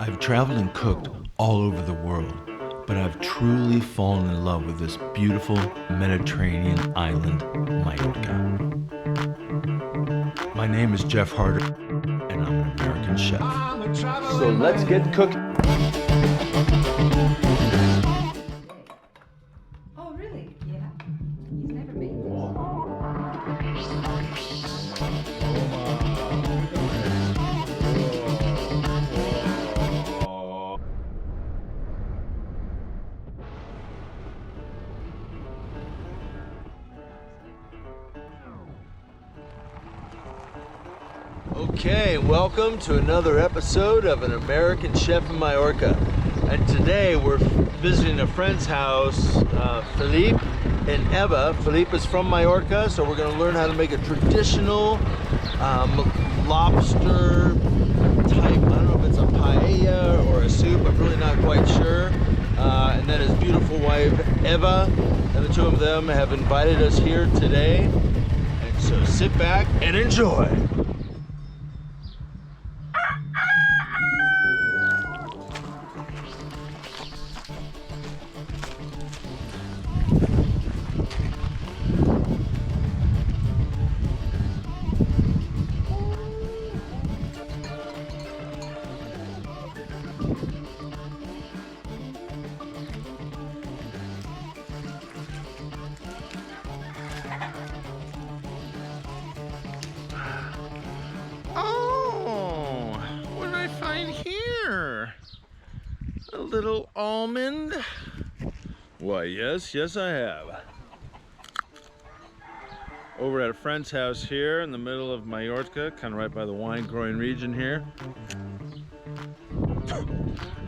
I've traveled and cooked all over the world, but I've truly fallen in love with this beautiful Mediterranean island, Mallorca. My name is Jeff Harder, and I'm an American chef. So let's get cooking. Oh, really? Yeah. He's never made this. Okay, welcome to another episode of An American Chef in Mallorca. And today we're visiting a friend's house, Philippe and Eva. Philippe is from Mallorca, so we're going to learn how to make a traditional lobster type, I don't know if it's a paella or a soup, I'm really not quite sure. And then his beautiful wife, Eva, and the two of them have invited us here today. And so sit back and enjoy. A little almond. Why, yes, I have. Over at a friend's house here in the middle of Mallorca, kind of right by the wine growing region here.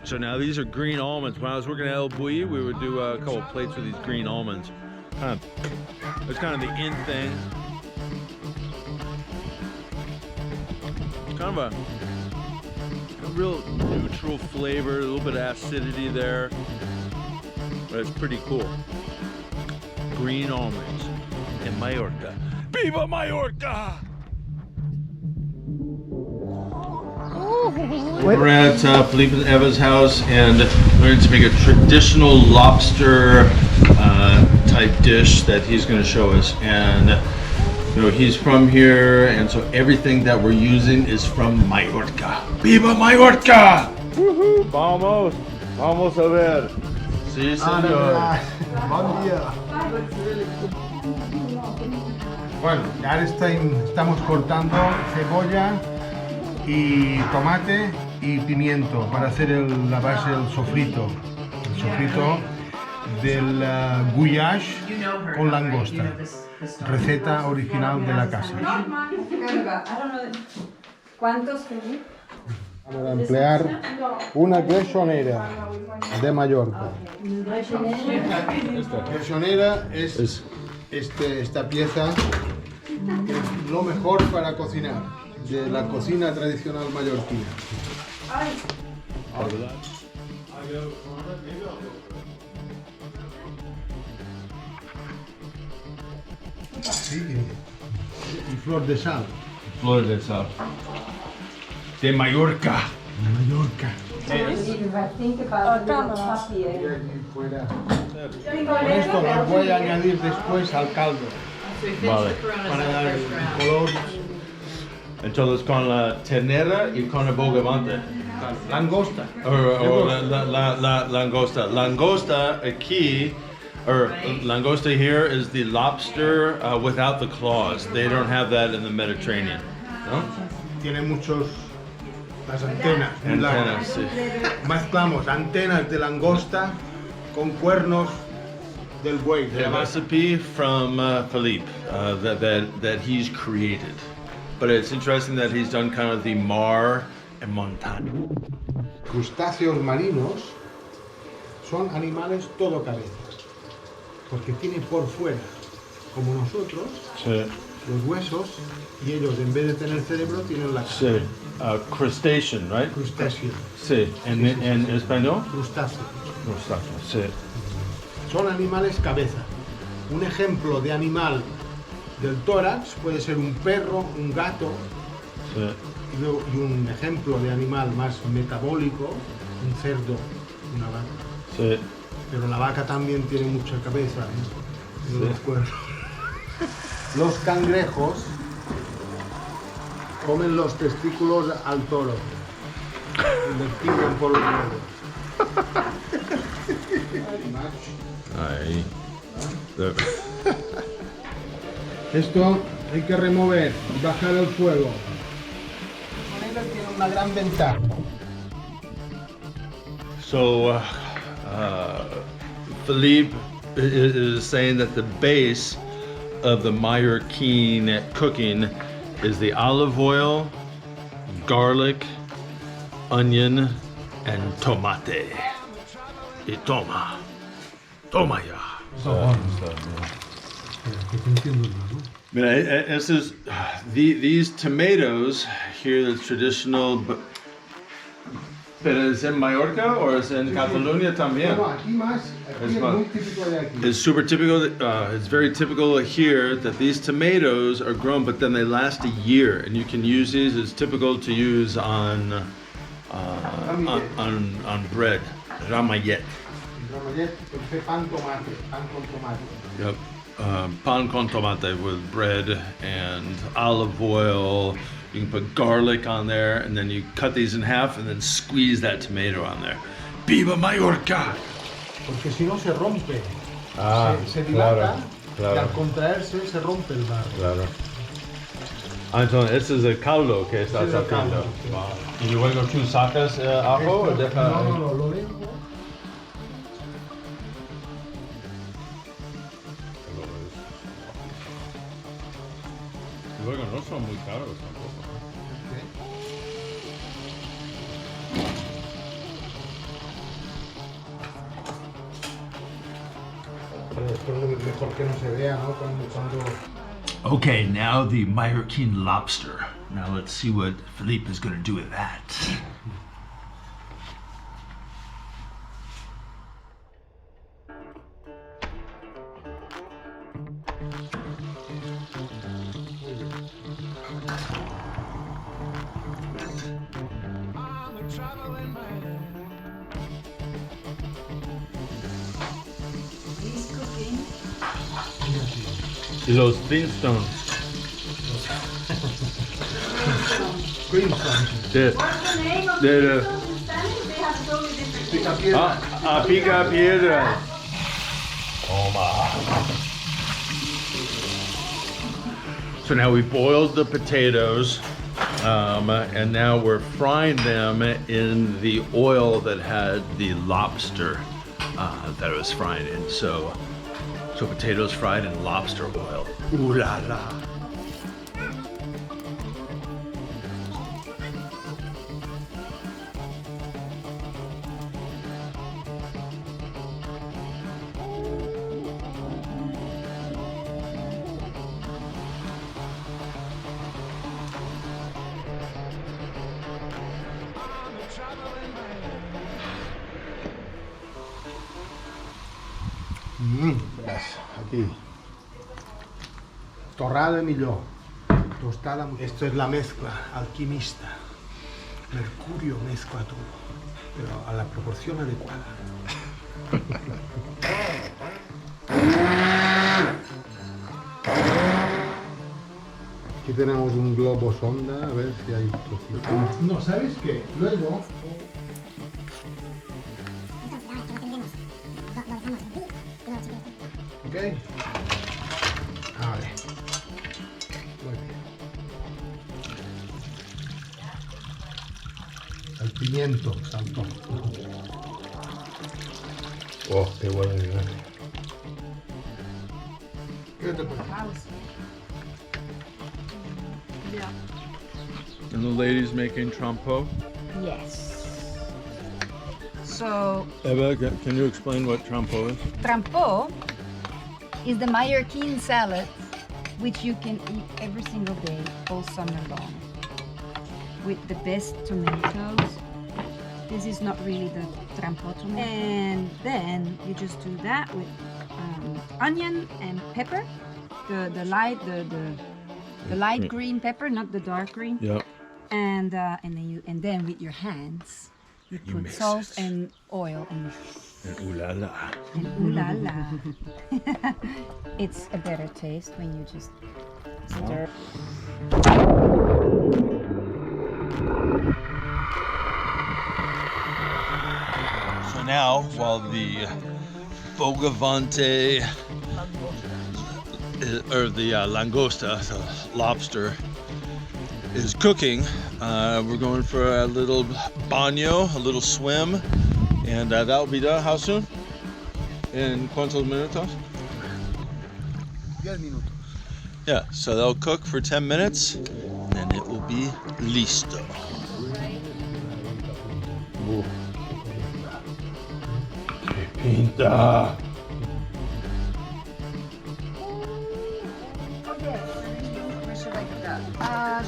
So now these are green almonds. When I was working at El Bulli, we would do a couple plates with these green almonds. It's kind of the in thing. It's kind of a real neutral flavor, a little bit of acidity there, but it's pretty cool. Green almonds in Mallorca. Viva Mallorca! We're at Felipe and Eva's house and learning to make a traditional lobster type dish that he's going to show us. And you know, he's from here, and so everything that we're using is from Mallorca. ¡Viva Mallorca! Woohoo! Vamos! Vamos a ver. Sí, señor. Buen día. Bueno, ahora estamos cortando cebolla y tomate y pimiento para hacer la base del sofrito. El sofrito del goulash con langosta. Receta original de la casa. ¿Cuántos pedí? Vamos a emplear una grechonera de Mallorca. Esta grechonera es esta pieza que es lo mejor para cocinar, de la cocina tradicional mallorquina. Sí, y flor de sal. Flor de sal. De Mallorca. De Mallorca. Con esto lo voy a añadir después al caldo. Vale. Para dar el color. Entonces con la ternera y con el bogavante. Langosta. O la langosta. Langosta aquí, or langosta here is the lobster without the claws. They don't have that in the Mediterranean. No? Tiene las antenas. Antenas, sí. Mezclamos antenas de langosta con cuernos del buey. The recipe from Philippe that he's created. But it's interesting that he's done kind of the mar and montaña. Crustáceos marinos son animales todo cabezas, porque tienen por fuera, como nosotros, Sí. los huesos, y ellos en vez de tener cerebro tienen la Sí. cabeza. Crustacean, right? Crustáceo. Sí. En español? Crustáceo. Crustáceo, sí. Son animales cabeza. Un ejemplo de animal del tórax puede ser un perro, un gato, Sí. Y un ejemplo de animal más metabólico, un cerdo, una vaca. Sí. Pero la vaca también tiene mucha cabeza, ¿no? Los cuernos. Los cangrejos comen los testículos al toro y le tiran por los huevos. Ahí. Esto hay que remover y bajar el fuego. Esta manera tiene una gran ventaja. So, Philippe is saying that the base of the Mallorquin cooking is the olive oil, garlic, onion, and tomate. Y toma. Toma ya. Mira, this is these tomatoes here, the traditional. Pero es en Mallorca or es en Cataluña también? No, aquí más, aquí es muy típico de aquí. It's super typical. It's very typical here that these tomatoes are grown, but then they last a year, and you can use these. It's typical to use on bread. Ramayet. Ramayet, pan tomate, pan con tomate. Yep. Pan con tomate with bread and olive oil. You can put garlic on there, and then you cut these in half and then squeeze that tomato on there. Viva Mallorca! Porque si no se rompe. Se claro, dilata claro. y al contraerse se rompe el barro. Claro. Entonces, este es el caldo que estás Este es el haciendo. caldo. Y luego tú sacas ajo o deja. No, lo dejo. Luego no son muy caros tampoco. Esto es mejor que no se vea, ¿no? Cuando... Okay, now the Mallorquin lobster. Now let's see what Philippe is going to do with that. He's cooking. Y los Flintstones. De, What's the name of de, the people in Spanish? They have so many different names. pica piedra. So now we boiled the potatoes, and now we're frying them in the oil that had the lobster that it was frying in. So potatoes fried in lobster oil. Ooh la la. Aquí. Torrada de millón. Tostada. Esto es la mezcla alquimista. Mercurio mezcla todo, pero a la proporción adecuada. Aquí tenemos un globo sonda, a ver si hay trocitos. No, ¿sabes qué? Luego... Ok. Vale. Muy bien. El pimiento saltó. Oh, qué bueno. ¿Qué te parece? House. Yeah. And the lady's making trompo. Yes. So, Eva, can you explain what trompo is? trampo is the Mallorquin salad, which you can eat every single day, all summer long, with the best tomatoes. This is not really the trampo tomato. And then you just do that with onion and pepper, the light green pepper, not the dark green. Yep. and then with your hands you put mix salt it. and oil and Ooh la la. ooh la la. It's a better taste when you just stir. So now, while the bogavante, or the langosta, the lobster, is cooking, we're going for a little baño, a little swim, and that'll be done. How soon? In cuántos minutos? 10 minutos. Yeah, so they'll cook for 10 minutes, and it will be listo. Ooh. Que pinta!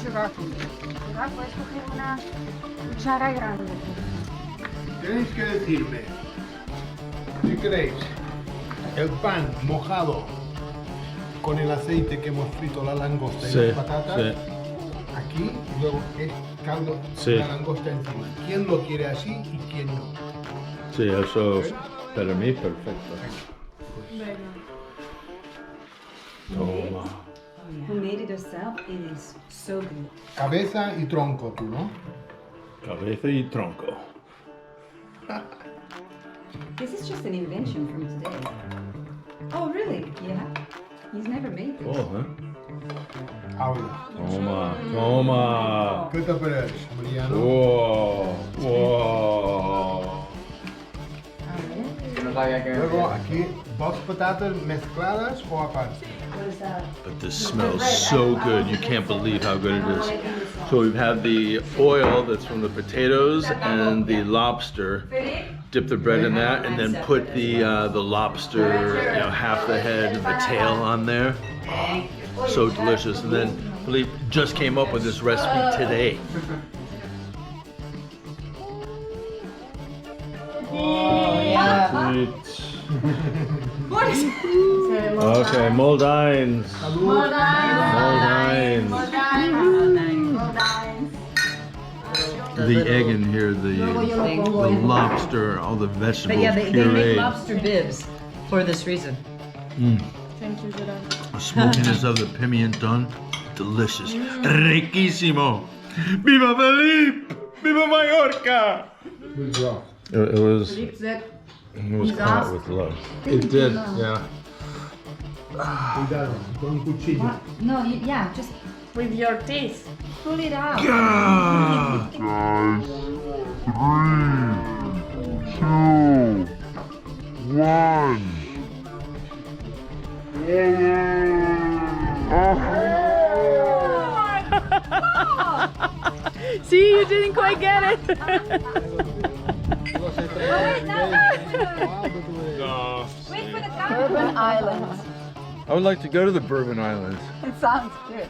Gerard, puedes coger una cuchara grande. Tenéis que decirme, si queréis, el pan mojado con el aceite que hemos frito la langosta y las patatas, aquí, y luego es caldo Sí. de la langosta encima. ¿Quién lo quiere así y quién no? Sí, eso para mí perfecto. Toma. Who made it herself? It is so good. Cabeza y tronco, tú, ¿no? Cabeza y tronco. This is just an invention from today. Oh, really? Yeah. He's never made this. Oh, huh? Ahora. Toma, toma. ¿Qué te parece, Mariano? Whoa, whoa. Luego aquí, dos patatas mezcladas o aparte. But this smells so good. You can't believe how good it is. So we've had the oil that's from the potatoes and the lobster. Dip the bread in that, and then put the lobster, you know, half the head and the tail on there. Oh, so delicious. And then Philippe just came up with this recipe today. What is it? Okay, Moldines. Moldines. The egg in here, the lobster, all the vegetables, But yeah, they make pureed. lobster bibs for this reason. The smokiness of the pimienton, delicious. Riquísimo. Viva Felipe! Viva Mallorca! Good job. It was He's caught asked. with love. It did, yeah. Cuidado, con un cuchillo. No, yeah, just With your teeth. pull it out. Ah! 3, 2, 1. See, you didn't quite get it. Wait for the Bourbon Islands. I would like to go to the Bourbon Islands. It sounds good.